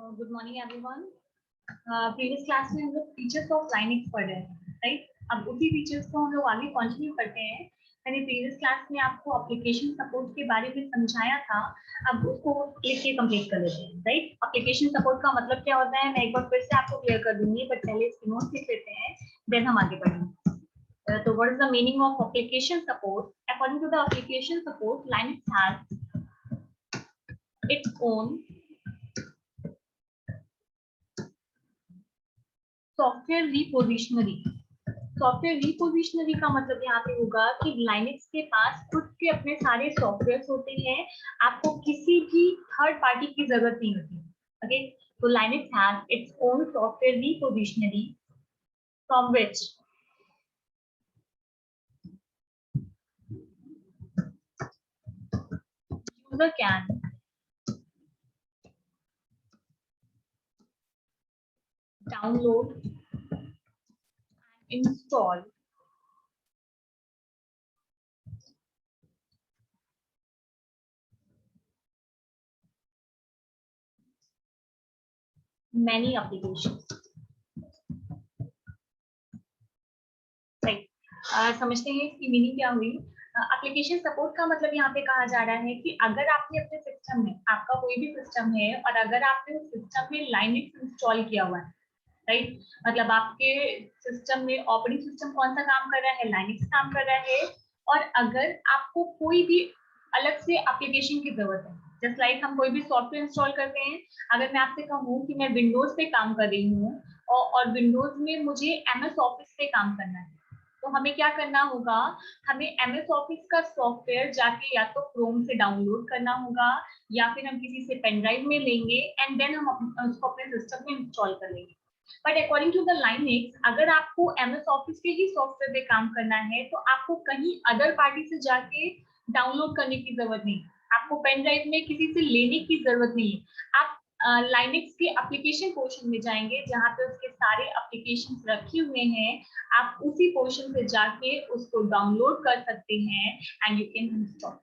Good morning everyone. Previous class में हम लोग फीचर्स ऑफ लाइनक्स पढ़ रहे हैं, राइट। अब उसी फीचर्स को हम लोग आगे कंटिन्यू करते हैं। मैंने प्रीवियस क्लास में आपको एप्लीकेशन सपोर्ट के बारे में समझाया था, अब उसको लिख के कंप्लीट कर लेते हैं, राइट। एप्लीकेशन सपोर्ट का मतलब क्या होता है मैं एक बार फिर से आपको क्लियर कर दूंगी, बट पहले इसकी नोट्स लिख लेते हैं, देन हम आगे बढ़ेंगे। तो what is the meaning of application support? According to the application support, Linux has its own software repository. Software repository का मतलब यहाँ पे होगा कि लाइनक्स के पास खुद के अपने सारे सॉफ्टवेयर होते हैं, आपको किसी भी थर्ड पार्टी की जरूरत नहीं होती। ओके, तो Linux has its own software repository from which user can download and install many applications, right. समझते हैं इसकी मीनिंग क्या हुई। एप्लीकेशन सपोर्ट का मतलब यहाँ पे कहा जा रहा है कि अगर आपने अपने सिस्टम में, आपका कोई भी सिस्टम है और अगर आपने उस सिस्टम में लाइनक्स इंस्टॉल किया हुआ है, राइट, मतलब आपके सिस्टम में ऑपरेटिंग सिस्टम कौन सा काम कर रहा है, लाइनक्स काम कर रहा है, और अगर आपको कोई भी अलग से एप्लीकेशन की जरूरत है, जस्ट लाइक हम कोई भी सॉफ्टवेयर इंस्टॉल करते हैं, अगर मैं आपसे कहूँ कि मैं विंडोज पे काम कर रही हूँ और विंडोज में मुझे एमएस ऑफिस पे काम करना है, तो हमें क्या करना होगा, हमें एमएस ऑफिस का सॉफ्टवेयर जाके या तो क्रोम से डाउनलोड करना होगा या फिर हम किसी से पेन ड्राइव में लेंगे एंड देन हम उसको अपने सिस्टम में इंस्टॉल कर लेंगे। But according to the Linux, अगर आपको एमएस ऑफिस के ही सॉफ्टवेयर पे काम करना है तो आपको कहीं अदर पार्टी से जाके डाउनलोड करने की जरूरत नहीं, आपको पेन ड्राइव में किसी से लेने की जरूरत नहीं है। आप लाइनक्स के एप्लीकेशन पोर्शन में जाएंगे जहाँ पे उसके सारे एप्लीकेशंस रखे हुए हैं, आप उसी पोर्शन से जाके उसको डाउनलोड कर सकते हैं and you can install.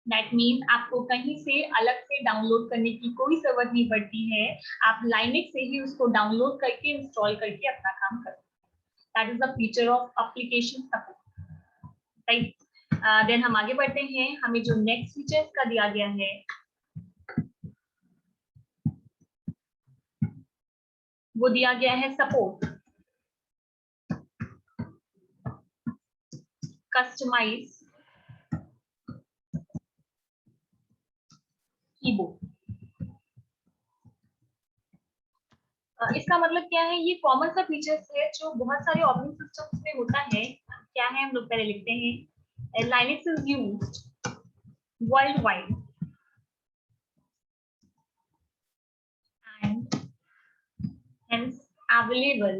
That means आपको कहीं से अलग से डाउनलोड करने की कोई जरूरत नहीं पड़ती है, आप लाइनक्स से ही उसको डाउनलोड करके इंस्टॉल करके अपना काम कर सकते हैं। That is the feature of application support, right. Then हम आगे बढ़ते हैं, हमें जो नेक्स्ट फीचर का दिया गया है वो दिया गया है सपोर्ट कस्टमाइज कीबोर्ड। इसका मतलब क्या है, ये कॉमन सा फीचर्स है जो बहुत सारे ऑपरेटिंग सिस्टम्स में होता है। क्या है, हम लोग पहले लिखते हैं, Linux is used world wide and hence available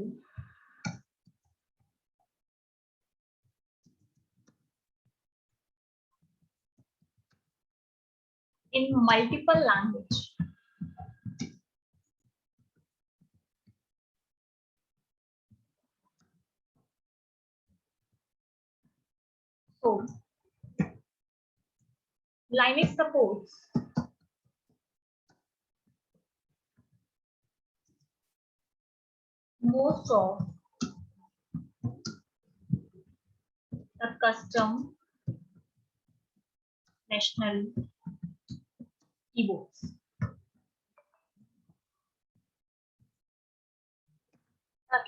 in multiple language. So Linux supports most of the custom national keyboards.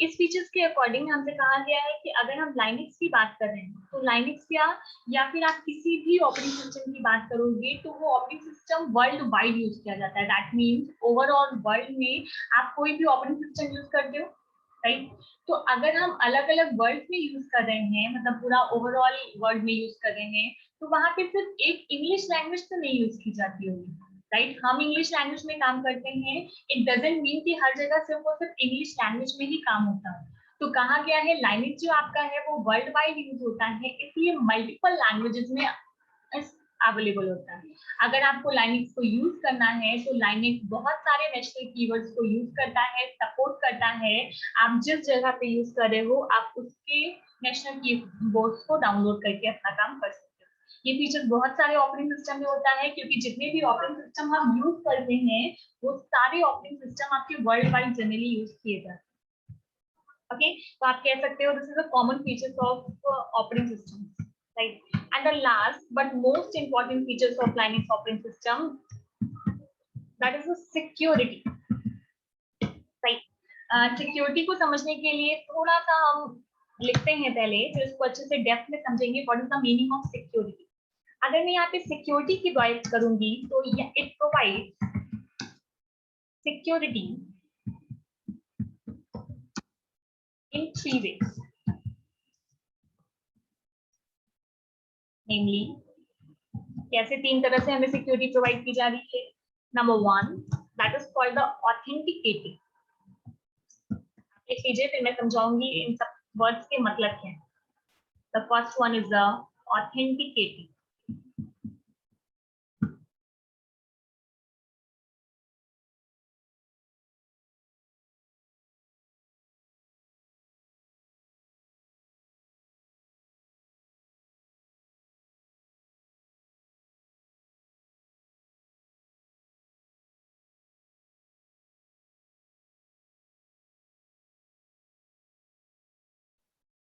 इस फीचर्स के अकॉर्डिंग हमसे कहा गया है कि अगर हम लाइनक्स की बात कर रहे हैं तो लाइनक्स या फिर आप किसी भी ऑपरेटिंग सिस्टम की बात करोगे तो वो operating system world wide use किया जाता है। दैट मीन्स ओवरऑल वर्ल्ड में आप कोई भी ऑपरेटिंग सिस्टम यूज करते हो, राइट। तो अगर हम अलग अलग वर्ल्ड में यूज कर रहे हैं, मतलब पूरा ओवरऑल वर्ल्ड में यूज कर रहे हैं, तो वहां पे सिर्फ एक इंग्लिश लैंग्वेज तो नहीं यूज की जाती होगी, राइट। हम इंग्लिश लैंग्वेज में काम करते हैं, इट डजंट मीन कि हर जगह सिर्फ और सिर्फ इंग्लिश लैंग्वेज में ही काम होता है। तो कहा गया है लाइनक्स जो आपका है वो वर्ल्ड वाइड यूज होता है, इसलिए मल्टीपल लैंग्वेजेस में अवेलेबल होता है। अगर आपको लाइनक्स को यूज करना है तो लाइनक्स बहुत सारे नेशनल कीवर्ड्स को यूज करता है, सपोर्ट करता है। आप जिस जगह पे यूज कर रहे हो आप उसके नेशनल कीवर्ड्स को डाउनलोड करके अपना काम कर सकते हो। ये फीचर बहुत सारे ऑपरेटिंग सिस्टम में होता है, क्योंकि जितने भी ऑपरेटिंग सिस्टम हम यूज करते हैं वो सारे ऑपरेटिंग सिस्टम आपके वर्ल्ड वाइड जनरली यूज किए जाते हैं। ओके, तो आप कह सकते हो this is a common features of operating system, right. And the last but most important features of Linux operating system, that is the security, right. Security को समझने के लिए थोड़ा सा हम लिखते हैं पहले, फिर उसको अच्छे से डेप्थ में समझेंगे what is the meaning of security. अगर मैं यहाँ पे सिक्योरिटी की बात करूंगी तो it provide security in 3 ways, नेमली कैसे 3 तरह से हमें सिक्योरिटी प्रोवाइड की जा रही है। Number 1, that is called the authenticating. देख लीजिए, फिर मैं समझाऊंगी इन सब वर्ड्स के मतलब क्या है। The first one is the authenticating.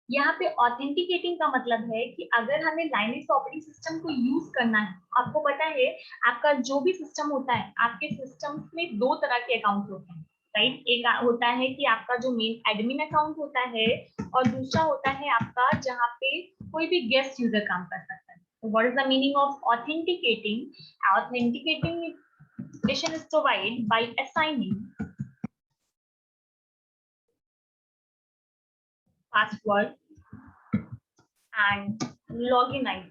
यहाँ पे ऑथेंटिकेटिंग का मतलब है कि अगर हमें लाइनक्स ऑपरेटिंग सिस्टम को यूज करना है, आपको पता है आपका जो भी सिस्टम होता है, आपके सिस्टम में 2 तरह के अकाउंट होते हैं, राइट। एक होता है कि आपका जो मेन एडमिन अकाउंट होता है, और दूसरा होता है आपका जहाँ पे कोई भी गेस्ट यूजर काम कर सकता है। तो what is the meaning of authenticating? Authenticating is provided by assigning password and login ID।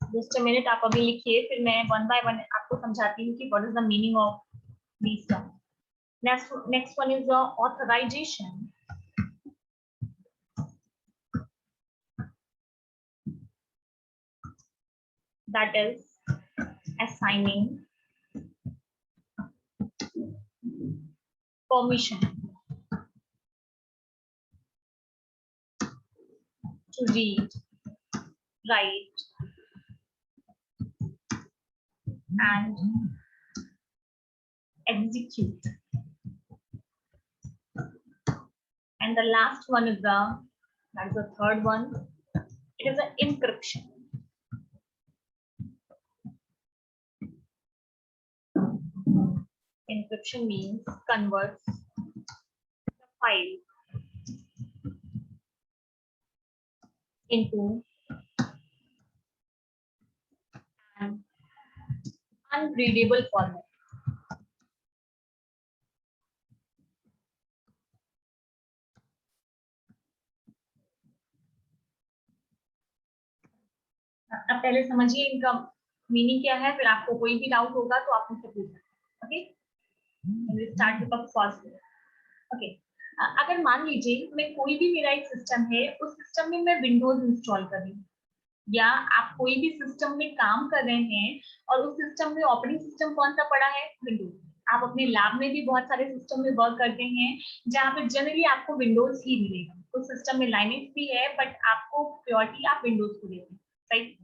Just a minute, आप अभी लिखिए, फिर मैं वन बाय वन आपको समझाती हूँ कि what is the meaning of these terms. Next one is the authorization. That is assigning permission to read, write, and execute. And the last one is that is the third one. It is an encryption. Encryption means converts the file into an unreadable format. अब पहले समझिए इनका meaning क्या है, फिर आपको कोई भी डाउट होगा तो आप मुझसे पूछ सकते हैं। Okay, start with the first. Okay, अगर मान लीजिए मैं कोई भी मेरा एक सिस्टम है, उस सिस्टम में मैं विंडोज इंस्टॉल कर रही हूँ, या आप कोई भी सिस्टम में काम कर रहे हैं और उस सिस्टम में ऑपरेटिंग सिस्टम कौन सा पड़ा है? विंडोज। आप अपने लैब में भी बहुत सारे सिस्टम में वर्क करते हैं जहाँ पे जनरली आपको विंडोज ही मिलेगा। उस सिस्टम में लाइनक्स भी है, बट आपको प्रायोरिटी आप विंडोज को देते हैं, राइट।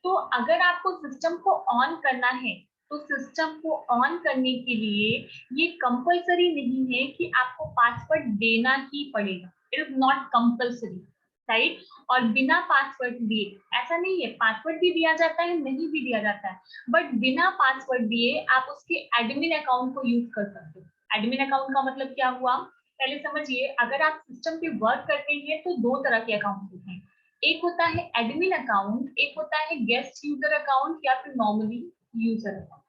तो अगर आपको सिस्टम को ऑन करना है, तो सिस्टम को ऑन करने के लिए ये कंपलसरी नहीं है कि आपको पासवर्ड देना ही पड़ेगा। It is not compulsory, right. और बिना पासवर्ड दिए ऐसा नहीं है, पासवर्ड भी दिया जाता है, नहीं भी दिया जाता है, बट बिना पासवर्ड दिए आप उसके एडमिन अकाउंट को यूज कर सकते हो। एडमिन अकाउंट का मतलब क्या हुआ, पहले समझिए। अगर आप सिस्टम पे वर्क करते हैं तो 2 तरह के अकाउंट होते हैं, एक होता है एडमिन अकाउंट, एक होता है गेस्ट यूजर अकाउंट या फिर normally user account.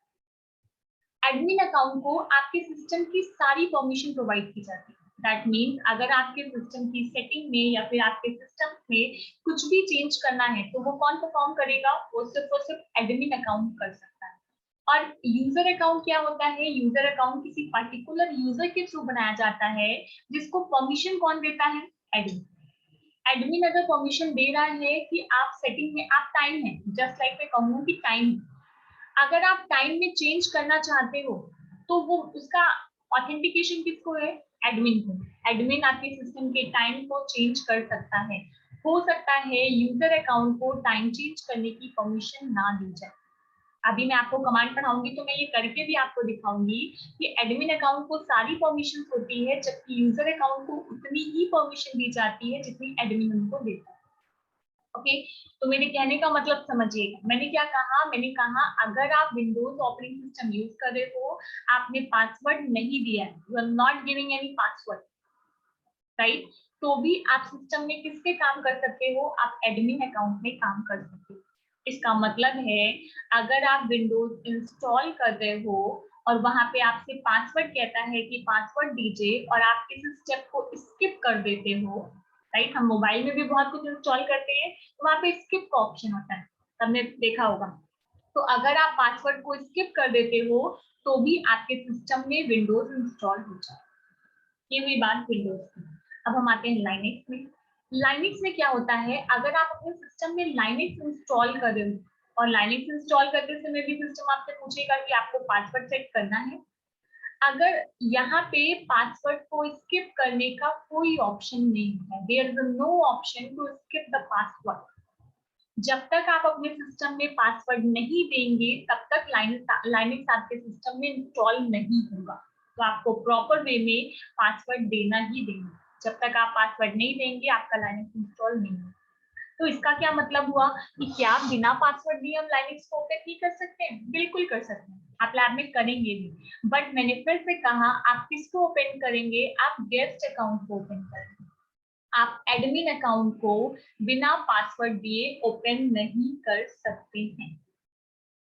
Admin account को आपके सिस्टम की सारी परमिशन प्रोवाइड की जाती है। दैट मीन्स अगर आपके सिस्टम की सेटिंग में या फिर आपके सिस्टम में कुछ भी चेंज करना है तो वो कौन परफॉर्म करेगा? वो सिर्फ और सिर्फ एडमिन अकाउंट कर सकता है। और यूजर अकाउंट क्या होता है? यूजर अकाउंट किसी पर्टिकुलर यूजर के थ्रू बनाया जाता है, जिसको परमिशन कौन देता है? एडमिन। एडमिन अगर परमिशन दे रहा है कि आप सेटिंग में, आप टाइम है, जस्ट लाइक मैं कहूँ कि टाइम, अगर आप टाइम में चेंज करना चाहते हो तो वो उसका ऑथेंटिकेशन किसको है? एडमिन को। एडमिन आपके सिस्टम के टाइम को चेंज कर सकता है। हो सकता है यूजर अकाउंट को टाइम चेंज करने की परमिशन ना दी जाए। अभी मैं आपको कमांड पढ़ाऊंगी तो मैं ये करके भी आपको दिखाऊंगी कि एडमिन अकाउंट को सारी परमिशन होती है, जबकि यूजर अकाउंट को उतनी ही परमिशन दी जाती है जितनी एडमिन उनको देता है। ओके, तो मेरे कहने का मतलब समझिएगा। मैंने क्या कहा, मैंने कहा अगर आप विंडोज ऑपरेटिंग सिस्टम यूज कर रहे हो, आपने पासवर्ड नहीं दिया है, you are not giving any password, right, तो भी आप सिस्टम में किसके काम कर सकते हो, आप एडमिन अकाउंट में काम कर सकते हो। इसका मतलब है अगर आप विंडोज इंस्टॉल कर रहे हो और वहां पे आपसे पासवर्ड कहता है कि पासवर्ड दीजिए और आप इस स्टेप को स्किप कर देते हो, राइट, हम मोबाइल में भी बहुत कुछ इंस्टॉल करते हैं तो वहां पे स्किप का ऑप्शन होता है, सबने देखा होगा। तो अगर आप पासवर्ड को स्किप कर देते हो तो भी आपके सिस्टम में विंडोज इंस्टॉल हो जाए। ये हुई बात विंडोज की। अब हम आते हैं लाइनेक्स में। लाइनेक्स में क्या होता है, अगर आप अपने सिस्टम में लाइनेक्स इंस्टॉल कर रहे हो और लाइनेक्स इंस्टॉल करते समय भी सिस्टम आपसे पूछेगा कि आपको पासवर्ड सेट करना है, अगर यहाँ पे पासवर्ड को स्किप करने का कोई ऑप्शन नहीं है, there is no option to skip the password. जब तक आप अपने सिस्टम में पासवर्ड नहीं देंगे तब तक लाइनेक्स आपके सिस्टम में इंस्टॉल नहीं होगा। तो आपको प्रॉपर वे में पासवर्ड देना ही देना। जब तक आप पासवर्ड नहीं देंगे आपका लाइनेक्स इंस्टॉल नहीं होगा। तो इसका क्या मतलब हुआ कि क्या आप बिना पासवर्ड दिए हम लाइनेक्स को ओपन नहीं कर सकते हैं? बिल्कुल कर सकते हैं, आप लैब में करेंगे भी। बट मैंने फिर से कहा, आप किसको ओपन करेंगे, आप गेस्ट अकाउंट को ओपन करेंगे। आप एडमिन अकाउंट को बिना पासवर्ड दिए ओपन नहीं कर सकते हैं।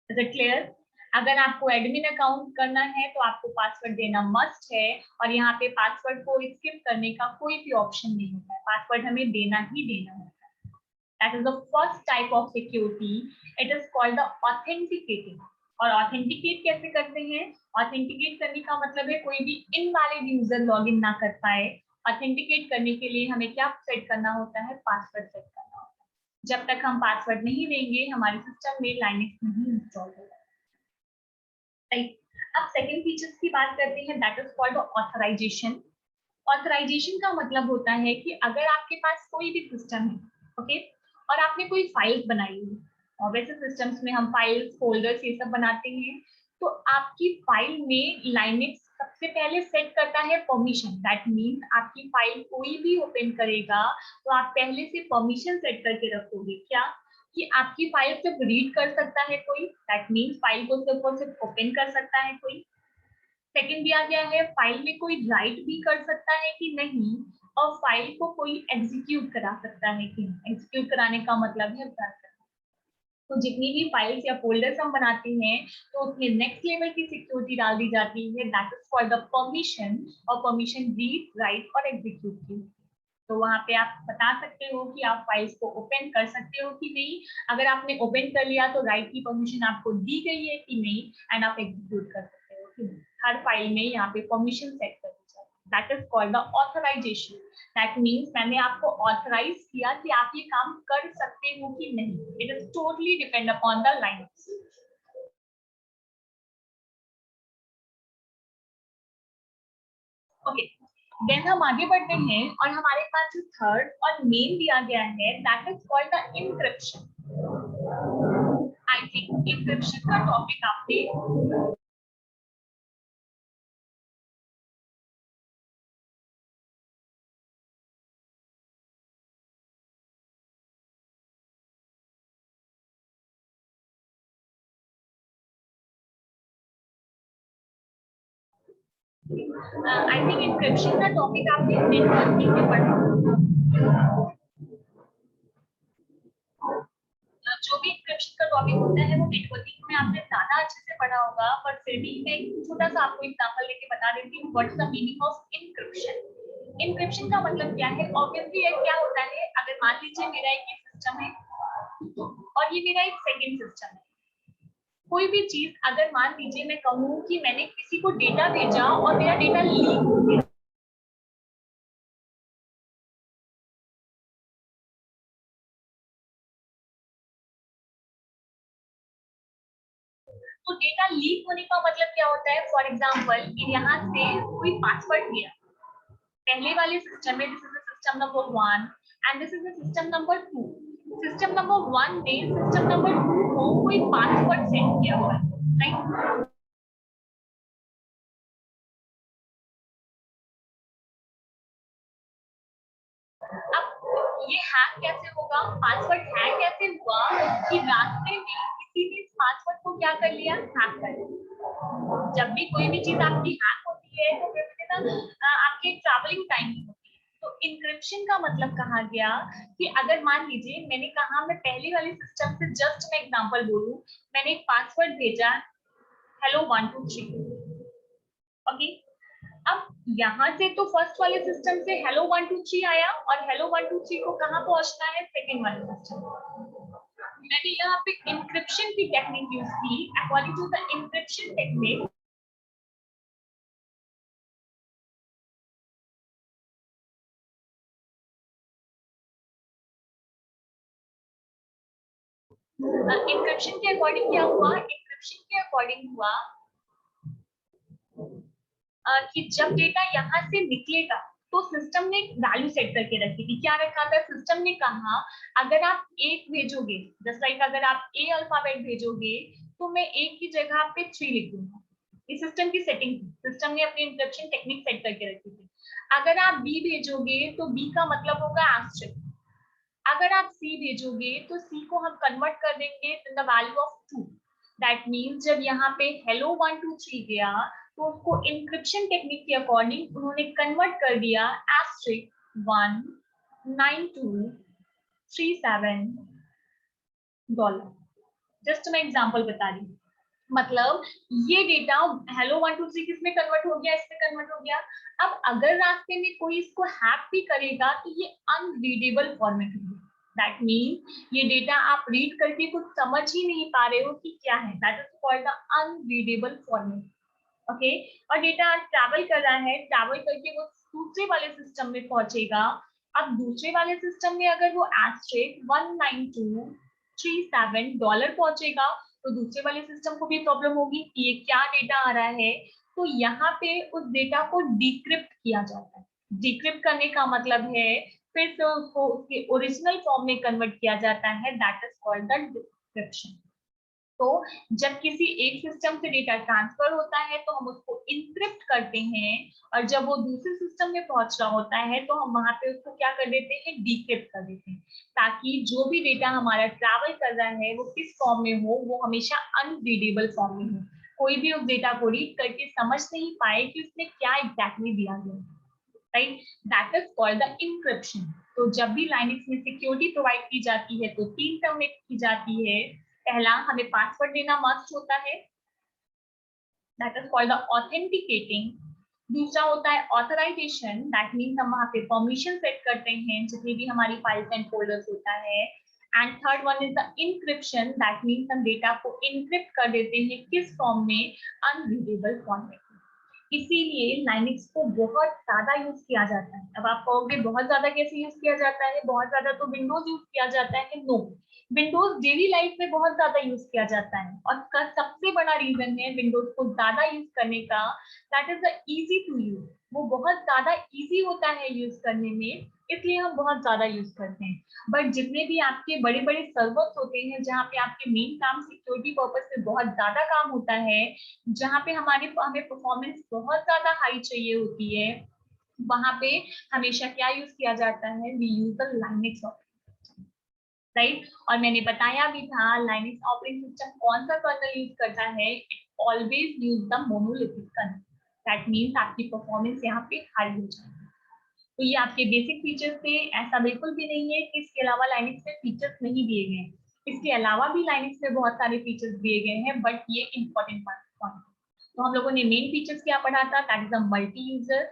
Is it clear? अगर आपको एडमिन अकाउंट करना है तो आपको पासवर्ड देना मस्ट है और यहाँ पे पासवर्ड को स्किप करने का कोई भी ऑप्शन नहीं होता है, पासवर्ड हमें देना ही देना होता है। That is the first type of security. It is called the authenticating. और ऑथेंटिकेट कैसे करते हैं, ऑथेंटिकेट करने का मतलब है कोई भी इनवैलिड यूजर लॉगिन ना कर पाए। ऑथेंटिकेट करने के लिए हमें क्या सेट करना होता है, पासवर्ड सेट करना होता है। जब तक हम पासवर्ड नहीं देंगे हमारे सिस्टम में लाइनेक्स नहीं इंस्टॉल होगा, राइट। अब सेकंड फीचर्स की बात करते हैं, that is called authorization. Authorization का मतलब होता है कि अगर आपके पास कोई भी सिस्टम है, ओके, और आपने कोई फाइल्स बनाई हुई, और वैसे सिस्टम्स में हम फाइल्स फोल्डर्स ये सब बनाते हैं, तो आपकी फाइल में लाइनेक्स सबसे पहले सेट करता है परमिशन। दैट मीन्स आपकी फाइल कोई भी ओपन करेगा तो आप पहले से परमिशन सेट करके रखोगे, क्या कि आपकी फाइल सिर्फ रीड कर सकता है कोई, दैट मीन्स फाइल को सिर्फ और सिर्फ ओपन कर सकता है कोई। सेकंड दिया गया है फाइल में कोई राइट भी कर सकता है कि नहीं, और फाइल को कोई एग्जीक्यूट करा सकता है कि नहीं। एग्जीक्यूट कराने का मतलब है रन करना। तो जितनी भी फाइल्स या फोल्डर्स हम बनाते हैं तो उसमें नेक्स्ट लेवल की सिक्योरिटी डाल दी जाती है, that is for the permission, और परमिशन रीड, राइट और एग्जीक्यूट की। तो वहां पे आप बता सकते हो कि आप फाइल्स को ओपन कर सकते हो कि नहीं। अगर आपने ओपन कर लिया तो राइट की परमिशन आपको दी गई है कि नहीं, एंड आप एग्जीक्यूट कर सकते हो कि नहीं। हर फाइल में यहाँ पे परमिशन सेट कर दी जाए, that is called the authorization. That means मैंने आपको ऑथराइज किया कि आप ये काम कर सकते हो कि नहीं। It is totally depend upon the lines. Okay, then हम आगे बढ़ते हैं और हमारे पास जो थर्ड और मेन दिया गया है, that is called the encryption. I think encryption का टॉपिक आपने आई थिंक इंक्रिप्शन का टॉपिक आपने नेटवर्किंग में पढ़ा। जो भी इंक्रिप्शन का टॉपिक होता है वो नेटवर्किंग में आपने ज्यादा अच्छे से पढ़ा होगा, पर फिर भी मैं एक छोटा सा आपको एग्जांपल लेके बता देती हूँ what is the meaning of encryption. Encryption का मतलब क्या है, ऑब्वियसली क्या होता है, अगर मान लीजिए मेरा एक सिस्टम है और ये मेरा एक सेकंड सिस्टम है, कोई भी चीज अगर मान लीजिए मैं कहूँ कि मैंने किसी को डेटा भेजा और मेरा डेटा लीक हो गया, तो डेटा लीक होने का मतलब क्या होता है, फॉर एग्जाम्पल यहाँ से कोई पासवर्ड दिया पहले वाले सिस्टम में, this is system number 1, and this is the system number 2। System number 1 में सिस्टम नंबर 2 को कोई पासवर्ड सेट किया हुआ है, राइट। अब ये हैक कैसे होगा, पासवर्ड हैक कैसे हुआ कि रास्ते में किसी ने इस पासवर्ड को क्या कर लिया, हैक कर लिया। जब भी कोई भी चीज आपकी हैक होती है तो आपके ट्रैवलिंग टाइम होती है। तो इंक्रिप्शन का मतलब कहा गया कि अगर मान लीजिए मैंने कहा, मैं पहले वाले सिस्टम से जस्ट मैं एग्जांपल बोलूं, मैंने एक पासवर्ड भेजा हेलो 1 2 3, ओके। अब यहाँ से तो फर्स्ट वाले सिस्टम से हेलो 1 2 3 आया और हेलो 1 2 3 को कहाँ पहुंचना है, सेकेंड वाले सिस्टम। मैंने यहाँ पे इंक्रिप्शन की टेक्निक यूज की। According to the encryption technique, encryption के अकॉर्डिंग क्या हुआ, इंक्रिप्शन के अकॉर्डिंग हुआ कि जब डेटा यहाँ से निकलेगा तो सिस्टम ने एक वैल्यू सेट करके रखी थी। क्या रखा था सिस्टम ने, कहा अगर आप एक भेजोगे, जस्ट लाइक अगर आप ए अल्फाबेट भेजोगे तो मैं एक की जगह पे 3 लिख दूंगा। ये सिस्टम की सेटिंग थी, सिस्टम ने अपनी इंक्रिप्शन टेक्निक सेट करके रखी थी। अगर आप बी भेजोगे तो बी का मतलब होगा एस्टेरिस्क। अगर आप सी भेजोगे तो सी को हम कन्वर्ट कर देंगे in the value of 2। That means जब यहाँ पे हेलो 1 2 3 गया तो उसको इंक्रिप्शन टेक्निक के अकॉर्डिंग उन्होंने कन्वर्ट कर दिया एस्टेरिस्क 1 9 2 3 7 डॉलर। जस्ट मैं एग्जांपल बता रही हूँ। मतलब ये डेटा हेलो 1 2 3 किसमें कन्वर्ट हो गया, इसमें कन्वर्ट हो गया। अब अगर रास्ते में कोई इसको हैक भी करेगा तो ये अनरीडेबल फॉर्मेट होगी। दैट मीन ये डेटा आप रीड करके कुछ समझ ही नहीं पा रहे हो कि क्या है। That is called the unreadable format, okay. और डेटा ट्रैवल कर रहा है, ट्रैवल करके वो दूसरे वाले सिस्टम में पहुंचेगा। अब दूसरे वाले सिस्टम में अगर वो एस्टेरिस्क 19237 डॉलर पहुंचेगा तो दूसरे वाले सिस्टम को भी प्रॉब्लम होगी कि ये क्या डेटा आ रहा है। तो यहाँ पे उस डेटा को डिक्रिप्ट किया जाता है। डिक्रिप्ट करने का मतलब है फिर से उसको उसके ओरिजिनल फॉर्म में कन्वर्ट किया जाता है। That is called the decryption. तो जब किसी एक सिस्टम से डेटा ट्रांसफर होता है तो हम उसको इंक्रिप्ट करते हैं, और जब वो दूसरे सिस्टम में पहुंच रहा होता है तो हम वहां पे उसको क्या कर देते हैं, डिक्रिप्ट कर देते हैं, ताकि जो भी डेटा हमारा ट्रैवल कर रहा है वो किस फॉर्म में हो, वो हमेशा अनरीडेबल फॉर्म में हो। कोई भी उस डेटा को रीड करके समझ नहीं पाए कि उसने क्या एग्जैक्टली दिया गया, right. That is called the encryption. तो जब भी लाइनक्स में सिक्योरिटी प्रोवाइड की जाती है तो 3 टर्म में की जाती है। पहला, हमें पासवर्ड देना मस्ट होता है, that is called the authenticating. दूसरा होता है ऑथराइजेशन, दैट मीन्स हम वहां पे परमिशन सेट करते हैं जितनी भी हमारी फाइल्स एंड फोल्डर्स होता है। And third one is the encryption, that means हम डेटा को इंक्रिप्ट कर देते हैं किस फॉर्म में, अनरीडेबल फॉर्म में। इसीलिए लाइनक्स को बहुत ज्यादा यूज किया जाता है। अब आप कहोगे बहुत ज्यादा कैसे यूज किया जाता है, बहुत ज्यादा तो विंडोज यूज किया जाता है। नो, विंडोज डेली लाइफ में बहुत ज्यादा यूज किया जाता है और का सबसे बड़ा रीजन है विंडोज को ज्यादा यूज करने का, that is the easy to use. वो बहुत ज्यादा इजी होता है यूज करने में, इसलिए हम बहुत ज्यादा यूज करते हैं। बट जितने भी आपके बड़े बड़े सर्वर्स होते हैं जहाँ पे आपके मेन काम सिक्योरिटी पर्पज से बहुत ज्यादा काम होता है, जहाँ पे हमें परफॉर्मेंस बहुत ज्यादा हाई चाहिए होती है, वहां पे हमेशा क्या यूज किया जाता है, we use the Linux, right. और मैंने बताया भी था लाइनक्स ऑपरेटिंग सिस्टम कौन सा कर्नल यूज करता है, it always use the monolithic kernel. That means आपकी परफॉर्मेंस यहाँ पे हाई हो जाएगी। तो ये आपके बेसिक फीचर्स थे। ऐसा बिल्कुल भी नहीं है कि इसके अलावा लाइनक्स में फीचर्स नहीं दिए गए। इसके अलावा भी लाइनक्स में बहुत सारे फीचर्स दिए गए हैं, बट ये इंपॉर्टेंट पॉइंट। तो हम लोगों ने मेन फीचर्स क्या पढ़ा था, that is a multi user.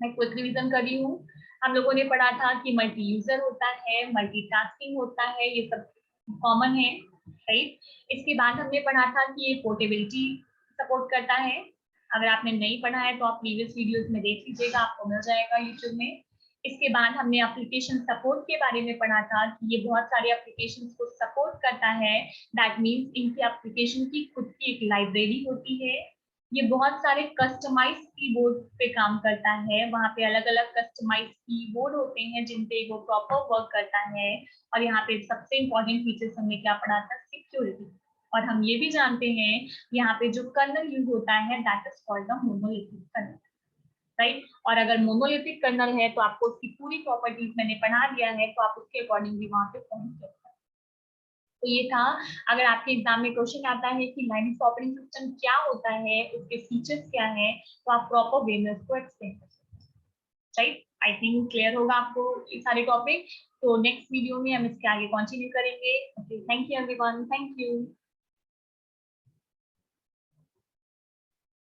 मैं क्विक रिवीजन कर रही हूँ। हम लोगों ने पढ़ा था कि मल्टी यूजर होता है, मल्टीटास्किंग होता है, ये सब कॉमन है, राइट। इसके बाद हमने पढ़ा था कि ये पोर्टेबिलिटी सपोर्ट करता है। अगर आपने नहीं पढ़ा है तो आप प्रीवियस वीडियोस में देख लीजिएगा, आपको मिल जाएगा यूट्यूब में। इसके बाद हमने एप्लीकेशन सपोर्ट के बारे में पढ़ा था कि ये बहुत सारे एप्लीकेशंस को सपोर्ट करता है। दैट मीन्स इनकी एप्लीकेशन की खुद की एक लाइब्रेरी होती है। ये बहुत सारे कस्टमाइज कीबोर्ड पे काम करता है, वहाँ पे अलग अलग कस्टमाइज कीबोर्ड होते हैं जिन पे वो प्रॉपर वर्क करता है। और यहाँ पे सबसे इम्पोर्टेंट फीचर्स हमने क्या पढ़ा था, सिक्योरिटी। और हम ये भी जानते हैं यहाँ पे जो कर्नल यूज होता है that is called the monolithic kernel, right. और अगर मोनोलिथिक कर्नल है तो आपको उसकी पूरी प्रॉपर्टीज मैंने पढ़ा दिया है, तो आप उसके अकॉर्डिंगली वहां पे पहुंच सकते हैं। तो ये था, अगर आपके एग्जाम में क्वेश्चन आता है कि लाइनक्स ऑपरेटिंग सिस्टम क्या होता है, उसके फीचर्स क्या है, तो आप प्रॉपर वे में उसको एक्सप्लेन कर सकते हैं, राइट। आई थिंक क्लियर होगा आपको ये सारे टॉपिक। तो नेक्स्ट वीडियो में हम इसके आगे कंटिन्यू करेंगे। Okay, thank you everyone, thank you.